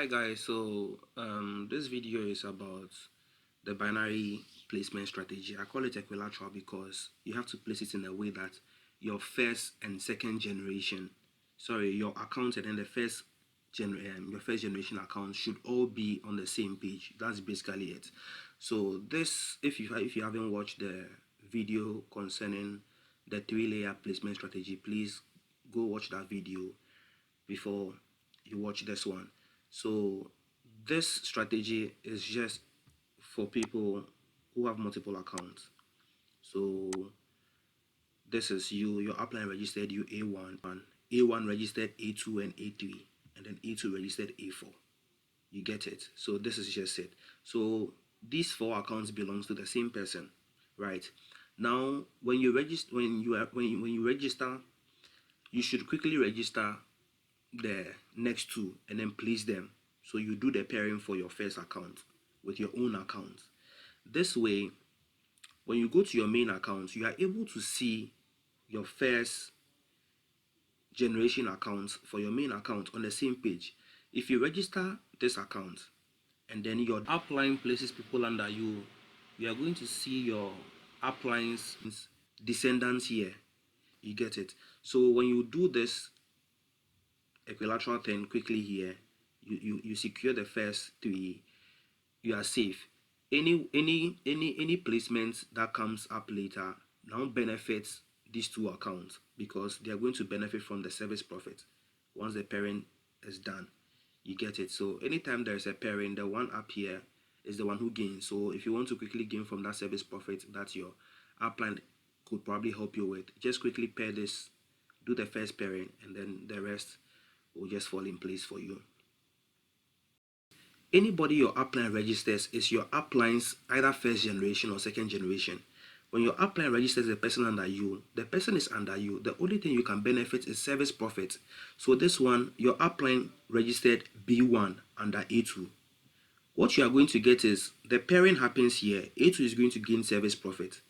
Hi guys, so this video is about the binary placement strategy. I call it equilateral because you have to place it in a way that your first and second generation, your account and then your first generation account should all be on the same page. That's basically it. So this, if you haven't watched the video concerning the 3-layer placement strategy, please go watch that video before you watch this one. So this strategy is just for people who have multiple accounts. So this is your upline registered you A1 registered A2 and A3, and then A2 registered A4. You get it? So this is just it. So these 4 accounts belongs to the same person, right? Now when you register, you should quickly register the next 2 and then place them. So you do the pairing for your first account with your own account. This way, when you go to your main account, you are able to see your first generation accounts for your main account on the same page. If you register this account and then your upline places people under you, you are going to see your upline's descendants here. You get it? So when you do this equilateral thing quickly here, you secure the first 3, you are safe. Any placement that comes up later now benefits these 2 accounts because they are going to benefit from the service profit once the pairing is done. You get it? So anytime there is a pairing, the one up here is the one who gains. So if you want to quickly gain from that service profit that your upline could probably help you with, just quickly pair this, do the first pairing, and then the rest will just fall in place for you. Anybody your upline registers is your upline's either first generation or second generation. When your upline registers the person under you, the person is under you. The only thing you can benefit is service profit. So this one, your upline registered B1 under A2. What you are going to get is the pairing happens here. A2 is going to gain service profit.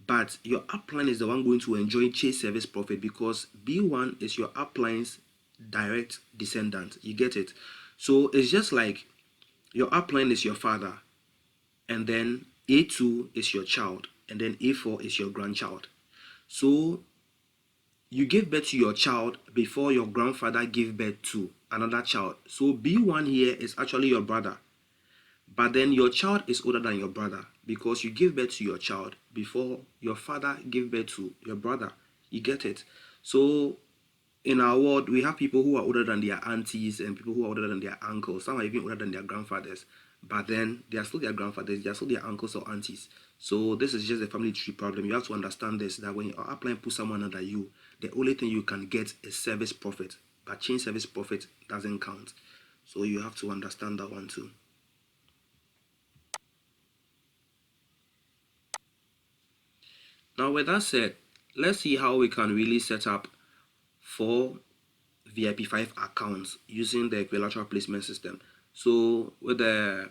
But your upline is the one going to enjoy chase service profit because B1 is your upline's direct descendant. You get it? So it's just like your upline is your father, and then A2 is your child, and then A4 is your grandchild. So you give birth to your child before your grandfather gave birth to another child. So B1 here is actually your brother, but then your child is older than your brother because you give birth to your child before your father gave birth to your brother. You get it? So in our world, we have people who are older than their aunties and people who are older than their uncles. Some are even older than their grandfathers. But then they are still their grandfathers, they are still their uncles or aunties. So this is just a family tree problem. You have to understand this, that when your upline puts someone under you, the only thing you can get is service profit. But change service profit doesn't count. So you have to understand that one too. Now with that said, let's see how we can really set up 4 VIP5 accounts using the equilateral placement system. So with the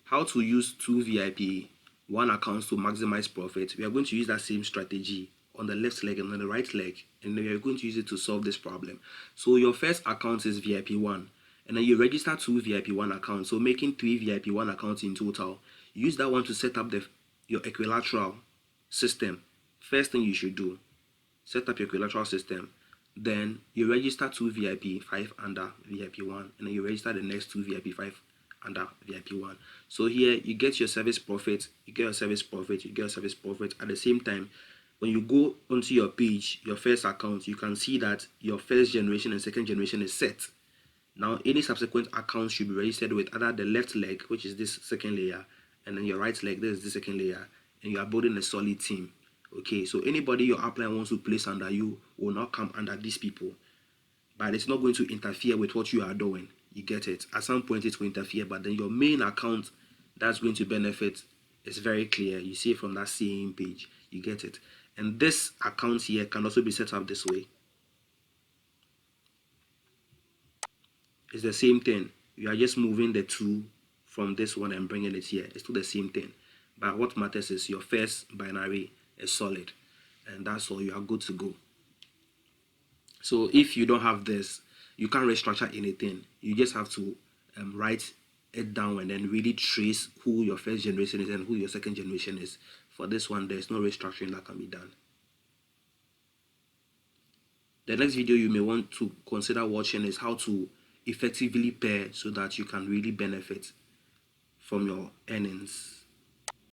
how to use 2 VIP1 accounts to maximize profit, we are going to use that same strategy on the left leg and on the right leg, and then we are going to use it to solve this problem. So your first account is VIP1, and then you register 2 VIP1 accounts, so making 3 VIP1 accounts in total. Use that one to set up your equilateral system. First thing you should do, set up your equilateral system. Then you register 2 VIP5 under VIP1, and then you register the next 2 VIP5 under VIP1. So here you get your service profit, you get your service profit, you get your service profit. At the same time, when you go onto your page, your first account, you can see that your first generation and second generation is set. Now any subsequent accounts should be registered with either the left leg, which is this second layer, and then your right leg, this is the second layer, and you are building a solid team. Okay, so anybody your upline wants to place under you will not come under these people, but it's not going to interfere with what you are doing. You get it? At some point it will interfere, but then your main account that's going to benefit is very clear. You see it from that same page. You get it? And this account here can also be set up this way. It's the same thing. You are just moving the 2 from this one and bringing it here. It's still the same thing, but what matters is your first binary is solid, and that's all. You are good to go. So if you don't have this, you can't restructure anything. You just have to write it down and then really trace who your first generation is and who your second generation is. For this one, there's no restructuring that can be done. The next video you may want to consider watching is how to effectively pair so that you can really benefit from your earnings.